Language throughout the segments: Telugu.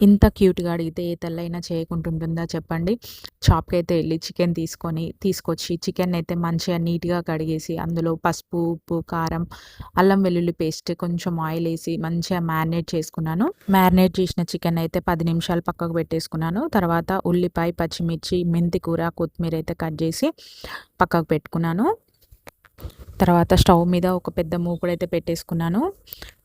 ఇంత క్యూట్గా అడిగితే ఏ తల్లైనా చేయకుంటుంటుందా చెప్పండి. షాప్కి అయితే వెళ్ళి చికెన్ తీసుకొచ్చి చికెన్ అయితే మంచిగా నీట్గా కడిగేసి అందులో పసుపు, ఉప్పు, కారం, అల్లం వెల్లుల్లి పేస్ట్, కొంచెం ఆయిల్ వేసి మంచిగా మ్యారినేట్ చేసుకున్నాను. మ్యారినేట్ చేసిన చికెన్ అయితే 10 నిమిషాలు పక్కకు పెట్టేసుకున్నాను. తర్వాత ఉల్లిపాయ, పచ్చిమిర్చి, మెంతి కూర, కొత్తిమీర అయితే కట్ చేసి పక్కకు పెట్టుకున్నాను. తర్వాత స్టవ్ మీద ఒక పెద్ద మూకుడైతే పెట్టేసుకున్నాను.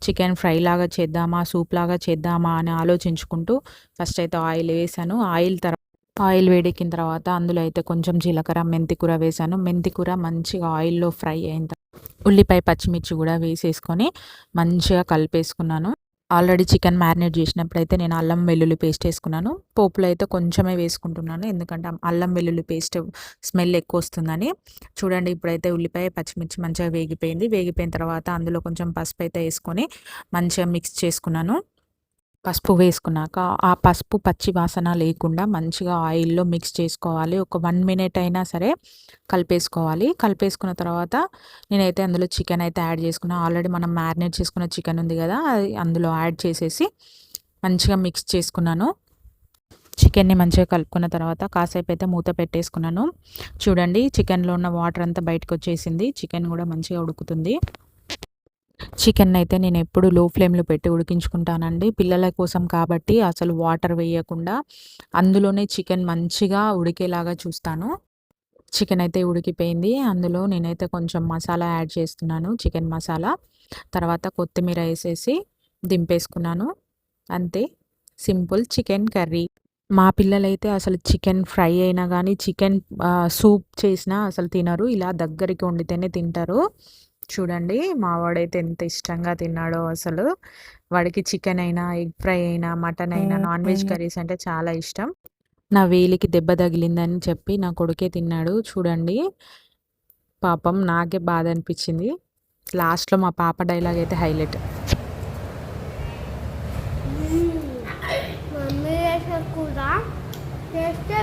చికెన్ ఫ్రై లాగా చేద్దామా, సూప్ లాగా చేద్దామా అని ఆలోచించుకుంటూ ఫస్ట్ అయితే ఆయిల్ వేసాను. ఆయిల్ వేడెక్కిన తర్వాత అందులో అయితే కొంచెం జీలకర్ర, మెంతి కూర వేసాను. మెంతి కూర మంచిగా ఆయిల్లో ఫ్రై అయిన తర్వాత ఉల్లిపాయ, పచ్చిమిర్చి కూడా వేసేసుకొని మంచిగా కలిపేసుకున్నాను. ఆల్రెడీ చికెన్ మ్యారినేట్ చేసినప్పుడైతే నేను అల్లం వెల్లుల్లి పేస్ట్ వేసుకున్నాను. పోపులో అయితే కొంచెమే వేసుకుంటున్నాను, ఎందుకంటే అల్లం వెల్లుల్లి పేస్ట్ స్మెల్ ఎక్కువ వస్తుందని. చూడండి, ఇప్పుడైతే ఉల్లిపాయ, పచ్చిమిర్చి మంచిగా వేగిపోయిన తర్వాత అందులో కొంచెం పసుపు అయితే వేసుకొని మంచిగా మిక్స్ చేసుకున్నాను. పసుపు వేసుకున్నాక ఆ పసుపు పచ్చి వాసన లేకుండా మంచిగా ఆయిల్లో మిక్స్ చేసుకోవాలి. ఒక 1 మినిట్ అయినా సరే కలిపేసుకోవాలి. కలిపేసుకున్న తర్వాత నేనైతే అందులో చికెన్ అయితే యాడ్ చేసుకున్నాను. ఆల్రెడీ మనం మ్యారినేట్ చేసుకున్న చికెన్ ఉంది కదా, అది అందులో యాడ్ చేసేసి మంచిగా మిక్స్ చేసుకున్నాను. చికెన్ని మంచిగా కలుపుకున్న తర్వాత కాసేపు అయితే మూత పెట్టేసుకున్నాను. చూడండి, చికెన్లో ఉన్న వాటర్ అంతా బయటకు వచ్చేసింది. చికెన్ కూడా మంచిగా ఉడుకుతుంది. చికెన్ అయితే నేను ఎప్పుడు లో ఫ్లేమ్లో పెట్టి ఉడికించుకుంటానండి, పిల్లల కోసం కాబట్టి. అసలు వాటర్ వేయకుండా అందులోనే చికెన్ మంచిగా ఉడికేలాగా చూస్తాను. చికెన్ అయితే ఉడికిపోయింది. అందులో నేనైతే కొంచెం మసాలా యాడ్ చేస్తున్నాను, చికెన్ మసాలా. తర్వాత కొత్తిమీర వేసేసి దింపేసుకున్నాను. అంతే, సింపుల్ చికెన్ కర్రీ. మా పిల్లలైతే అసలు చికెన్ ఫ్రై అయినా కానీ, చికెన్ సూప్ చేసినా అసలు తినరు. ఇలా దగ్గరికి వండితేనే తింటారు. చూడండి, మా వాడైతే ఎంత ఇష్టంగా తిన్నాడో అసలు. వాడికి చికెన్ అయినా, ఎగ్ ఫ్రై అయినా, మటన్ అయినా, నాన్ వెజ్ కర్రీస్ అంటే చాలా ఇష్టం. నా వేలికి దెబ్బ తగిలిందని చెప్పి నా కొడుకే తిన్నాడు. చూడండి, పాపం నాకే బాధ అనిపించింది. లాస్ట్లో మా పాప డైలాగ్ అయితే హైలైట్. మమ్మీ కూర చేస్తే